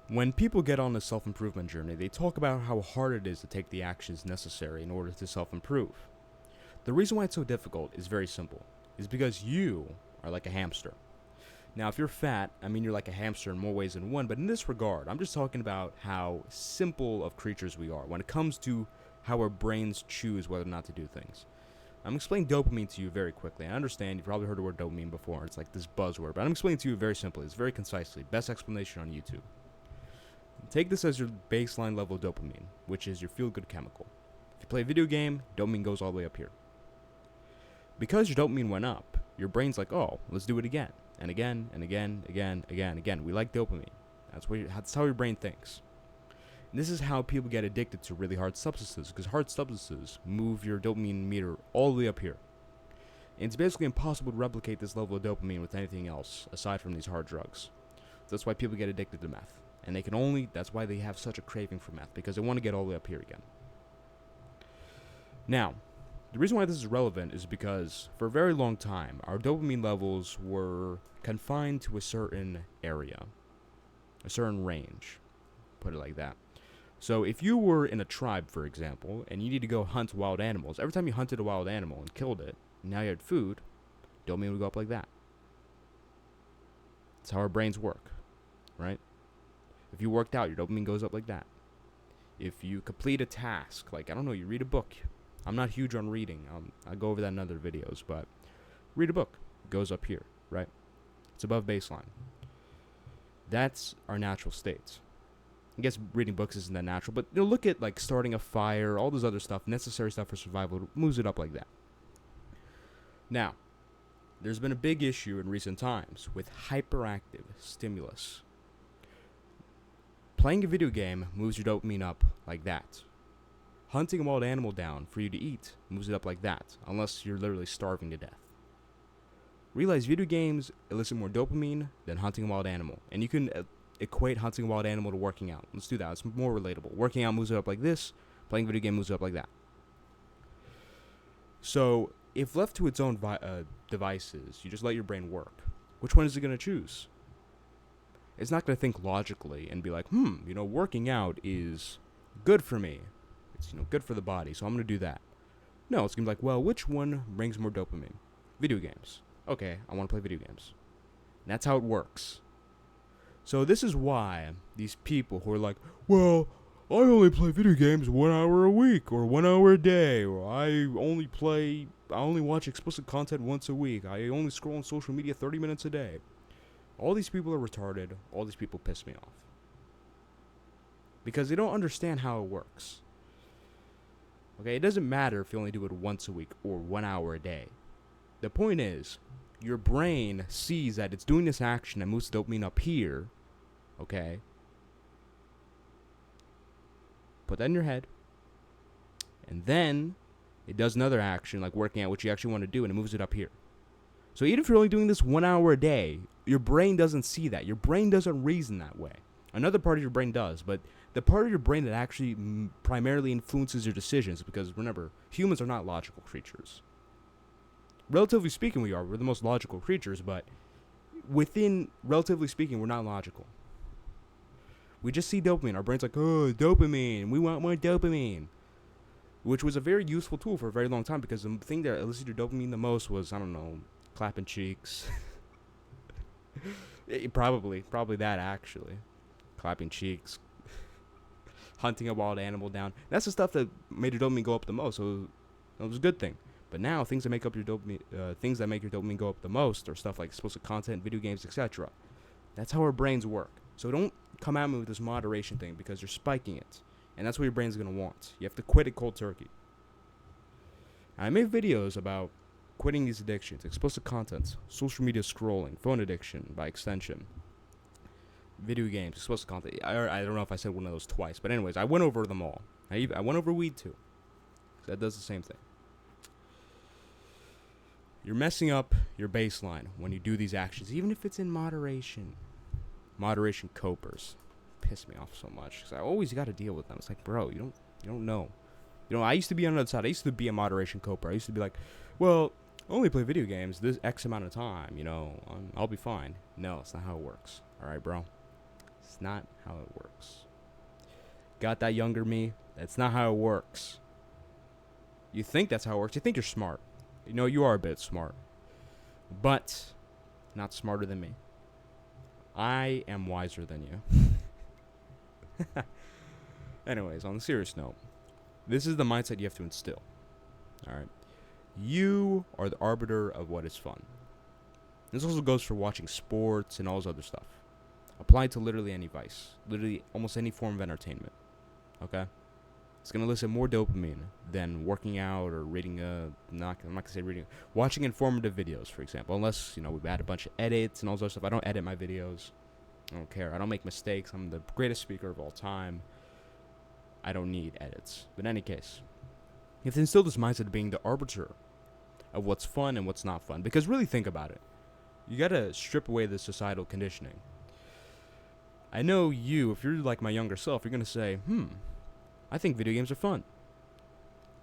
When people get on a self-improvement journey, they talk about how hard it is to take the actions necessary in order to self-improve. The reason why it's so difficult is very simple. It's because you are like a hamster. Now, if you're fat, I mean you're like a hamster in more ways than one, but in this regard, I'm just talking about how simple of creatures we are when it comes to how our brains choose whether or not to do things. I'm explaining dopamine to you very quickly. I understand you've probably heard the word dopamine before. It's like this buzzword, but I'm explaining to you very simply. It's very concisely. Best explanation on YouTube. Take this as your baseline level of dopamine, which is your feel-good chemical. If you play a video game, dopamine goes all the way up here. Because your dopamine went up, your brain's like, oh, let's do it again. And again, and again, again. We like dopamine. That's how your brain thinks. And this is how people get addicted to really hard substances, because hard substances move your dopamine meter all the way up here. And it's basically impossible to replicate this level of dopamine with anything else, aside from these hard drugs. So that's why people get addicted to meth. And that's why they have such a craving for meth, because they want to get all the way up here again. Now, the reason why this is relevant is because for a very long time, our dopamine levels were confined to a certain area, a certain range, put it like that. So if you were in a tribe, for example, and you need to go hunt wild animals, every time you hunted a wild animal and killed it, and now you had food, dopamine would go up like that. That's how our brains work, right? If you worked out, your dopamine goes up like that. If you complete a task, like, I don't know, you read a book. I'm not huge on reading. I'll go over that in other videos, but read a book. It goes up here, right? It's above baseline. That's our natural state. I guess reading books isn't that natural, but look at, like, starting a fire, all this other stuff, necessary stuff for survival, it moves it up like that. Now, there's been a big issue in recent times with hyperactive stimulus. Playing a video game moves your dopamine up like that. Hunting a wild animal down for you to eat moves it up like that, unless you're literally starving to death. Realize video games elicit more dopamine than hunting a wild animal, and you can equate hunting a wild animal to working out. Let's do that. It's more relatable. Working out moves it up like this. Playing a video game moves it up like that. So, if left to its own devices, you just let your brain work. Which one is it going to choose? It's not going to think logically and be like, working out is good for me. It's, good for the body, so I'm going to do that. No, it's going to be like, well, which one brings more dopamine? Video games. Okay, I want to play video games. And that's how it works. So this is why these people who are like, well, I only play video games 1 hour a week or 1 hour a day, or I only watch explicit content once a week. I only scroll on social media 30 minutes a day. All these people are retarded. All these people piss me off. Because they don't understand how it works. Okay, it doesn't matter if you only do it once a week or 1 hour a day. The point is, your brain sees that it's doing this action and moves dopamine up here. Okay? Put that in your head. And then, it does another action, like working out, which you actually want to do, and it moves it up here. So even if you're only doing this 1 hour a day, your brain doesn't see that. Your brain doesn't reason that way. Another part of your brain does, but the part of your brain that actually primarily influences your decisions, because remember, humans are not logical creatures. Relatively speaking, we're the most logical creatures, but relatively speaking, we're not logical. We just see dopamine. Our brain's like, oh, dopamine. We want more dopamine. Which was a very useful tool for a very long time, because the thing that elicited your dopamine the most was, I don't know, clapping cheeks. Probably that, actually. Clapping cheeks. Hunting a wild animal down. That's the stuff that made your dopamine go up the most, so it was a good thing. But now, things that make your dopamine go up the most are stuff like explicit content, video games, etc. That's how our brains work. So don't come at me with this moderation thing, because you're spiking it. And that's what your brain's going to want. You have to quit it cold turkey. I make videos about quitting these addictions, explicit content, social media scrolling, phone addiction by extension, video games, explicit content. I don't know if I said one of those twice, but anyways, I went over them all. I went over weed too. That does the same thing. You're messing up your baseline when you do these actions, even if it's in moderation. Moderation copers piss me off so much, because I always got to deal with them. It's like, bro, you don't know. I used to be on the other side. I used to be a moderation coper. I used to be like, well, I only play video games this X amount of time, I'll be fine. No, it's not how it works. All right, bro. It's not how it works. Got that younger me? That's not how it works. You think that's how it works. You think you're smart. You know, you are a bit smart. But not smarter than me. I am wiser than you. Anyways, on a serious note, this is the mindset you have to instill. Alright? You are the arbiter of what is fun. This also goes for watching sports and all this other stuff. Applied to literally any vice. Literally almost any form of entertainment. Okay? It's going to elicit more dopamine than working out or reading I'm not going to say reading. Watching informative videos, for example. Unless, we've had a bunch of edits and all this other stuff. I don't edit my videos. I don't care. I don't make mistakes. I'm the greatest speaker of all time. I don't need edits. But in any case, you have to instill this mindset of being the arbiter of what's fun and what's not fun. Because really think about it. You got to strip away the societal conditioning. I know you, if you're like my younger self, you're going to say, I think video games are fun.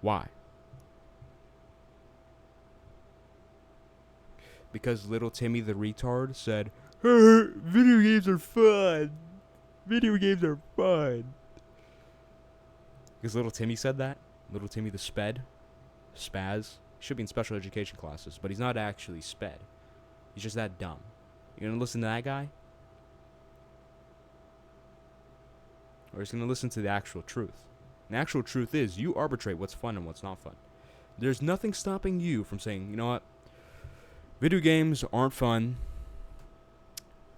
Why? Because little Timmy the retard said, video games are fun. Video games are fun. Because little Timmy said that. Little Timmy the spaz. Should be in special education classes, but he's not actually sped. He's just that dumb. You're going to listen to that guy? Or he's going to listen to the actual truth. And the actual truth is, you arbitrate what's fun and what's not fun. There's nothing stopping you from saying, you know what? Video games aren't fun.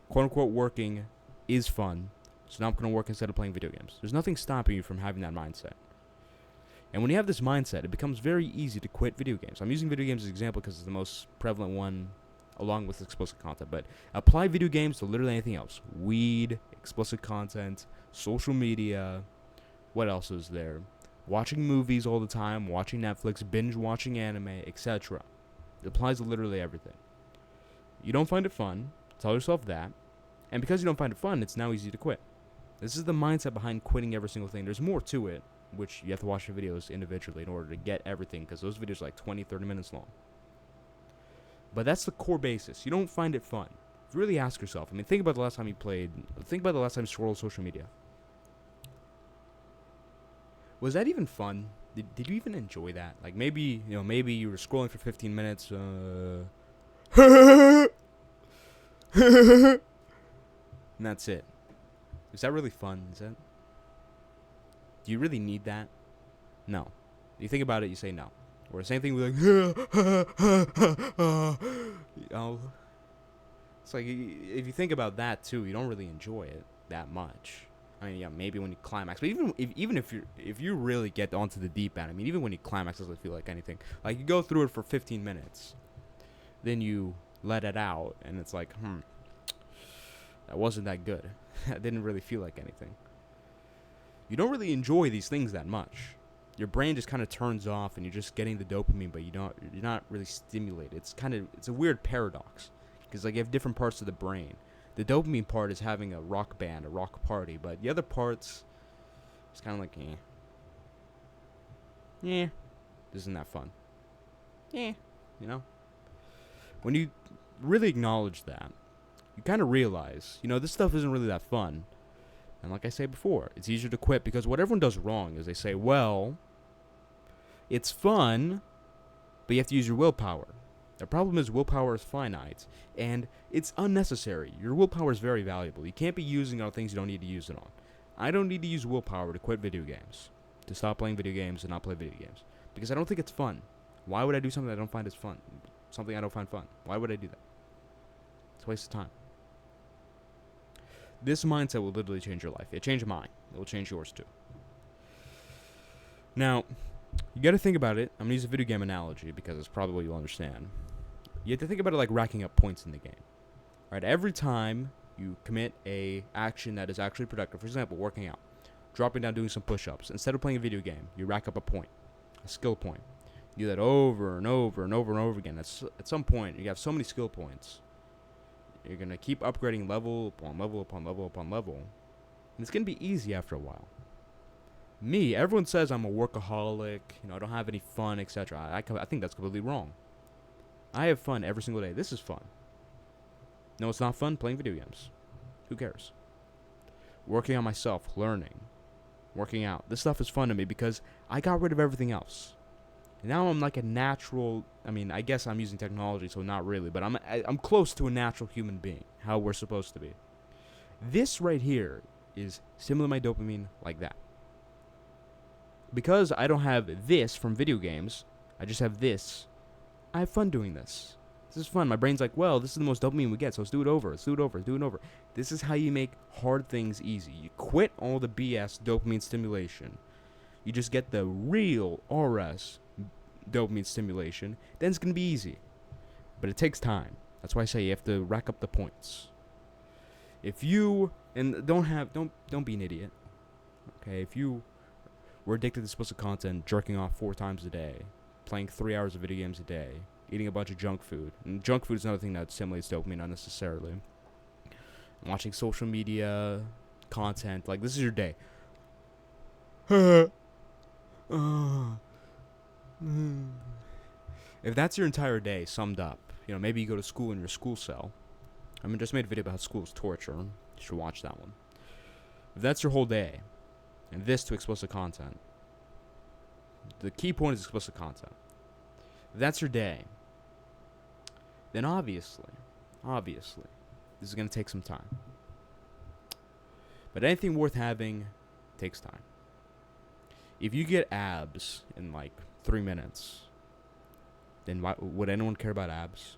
Quote unquote working is fun. So now I'm going to work instead of playing video games. There's nothing stopping you from having that mindset. And when you have this mindset, it becomes very easy to quit video games. I'm using video games as an example because it's the most prevalent one along with explicit content. But apply video games to literally anything else. Weed, explicit content, social media. What else is there? Watching movies all the time, watching Netflix, binge watching anime, etc. It applies to literally everything. You don't find it fun, tell yourself that. And because you don't find it fun, it's now easy to quit. This is the mindset behind quitting every single thing. There's more to it, which you have to watch the videos individually in order to get everything, because those videos are like 20, 30 minutes long. But that's the core basis. You don't find it fun. Really ask yourself. Think about the last time you played. Think about the last time you scrolled social media. Was that even fun? Did you even enjoy that? Like maybe you were scrolling for 15 minutes. And that's it. Is that really fun? Do you really need that? No. You think about it, you say no. Or the same thing with it's like, if you think about that too, you don't really enjoy it that much. Maybe when you climax, but even if you really get onto the deep end, even when you climax, it doesn't feel like anything. Like you go through it for 15 minutes, then you let it out, and it's like, that wasn't that good. That didn't really feel like anything. You don't really enjoy these things that much. Your brain just kind of turns off, and you're just getting the dopamine, but you're not really stimulated. It's a weird paradox, because like you have different parts of the brain. The dopamine part is having a rock band, a rock party, but the other parts, it's kind of like, isn't that fun? When you really acknowledge that, you kind of realize, this stuff isn't really that fun. And like I said before, it's easier to quit because what everyone does wrong is they say, well, it's fun, but you have to use your willpower. The problem is willpower is finite, and it's unnecessary. Your willpower is very valuable. You can't be using it on things you don't need to use it on. I don't need to use willpower to quit video games, to stop playing video games and not play video games, because I don't think it's fun. Why would I do something I don't find as fun? Something I don't find fun. Why would I do that? It's a waste of time. This mindset will literally change your life. It changed mine. It will change yours too. Now, you got to think about it. I'm going to use a video game analogy because it's probably what you'll understand. You have to think about it like racking up points in the game. Right? Every time you commit a action that is actually productive, for example, working out, dropping down, doing some push-ups, instead of playing a video game, you rack up a point, a skill point. You do that over and over and over and over again. At some point, you have so many skill points. You're going to keep upgrading level upon level upon level upon level. And it's going to be easy after a while. Me, everyone says I'm a workaholic, I don't have any fun, etc. I think that's completely wrong. I have fun every single day. This is fun. No, it's not fun playing video games. Who cares? working on myself, learning, working out. This stuff is fun to me because I got rid of everything else. And now I'm like a natural, I mean, I guess I'm using technology, so not really, but I'm close to a natural human being, how we're supposed to be. This right here is similar to my dopamine like that. Because I don't have this from video games, I just have this, I have fun doing this. This is fun. My brain's like, well, this is the most dopamine we get, so let's do it over, let's do it over, let's do it over. This is how you make hard things easy. You quit all the BS dopamine stimulation. You just get the real RS dopamine stimulation, then it's going to be easy. But it takes time. That's why I say you have to rack up the points. If you, and don't be an idiot. Okay, if you were addicted to explicit content, jerking off 4 times a day, playing 3 hours of video games a day, eating a bunch of junk food. And junk food is another thing that stimulates dopamine unnecessarily. Watching social media content, like this is your day. If that's your entire day summed up, maybe you go to school in your school cell. I mean, just made a video about how school is torture. You should watch that one. If that's your whole day, and this to explicit content, the key point is explicit content. If that's your day, then obviously, this is going to take some time. But anything worth having takes time. If you get abs in like 3 minutes, then why would anyone care about abs?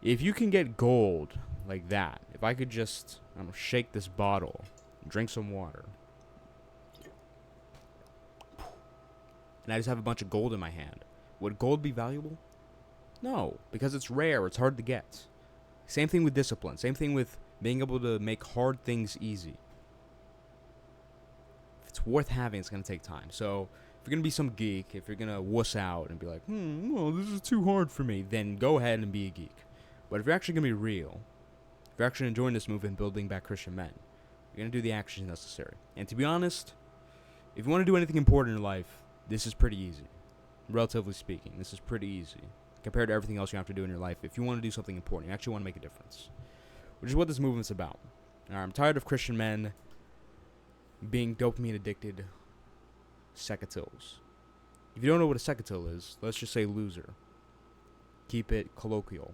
If you can get gold like that, if I could just shake this bottle, drink some water, and I just have a bunch of gold in my hand, would gold be valuable? No, because it's rare, it's hard to get. Same thing with discipline, same thing with being able to make hard things easy. If it's worth having, it's going to take time. So, if you're going to be some geek, if you're going to wuss out and be like, well, this is too hard for me, then go ahead and be a geek. But if you're actually going to be real, if you're actually enjoying this movement, building back Christian men, you're going to do the actions necessary. And to be honest, if you want to do anything important in your life, this is pretty easy. Relatively speaking, this is pretty easy. Compared to everything else you have to do in your life, if you want to do something important, you actually want to make a difference. Which is what this movement's about. I'm tired of Christian men being dopamine addicted secatils. If you don't know what a secatil is, let's just say loser. Keep it colloquial.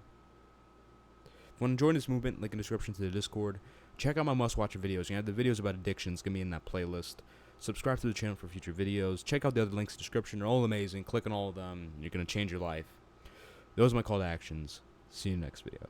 If you want to join this movement, link in the description to the Discord. Check out my must-watch videos. You have the videos about addictions going to be in that playlist. Subscribe to the channel for future videos. Check out the other links in the description. They're all amazing. Click on all of them. You're going to change your life. Those are my call to actions. See you in the next video.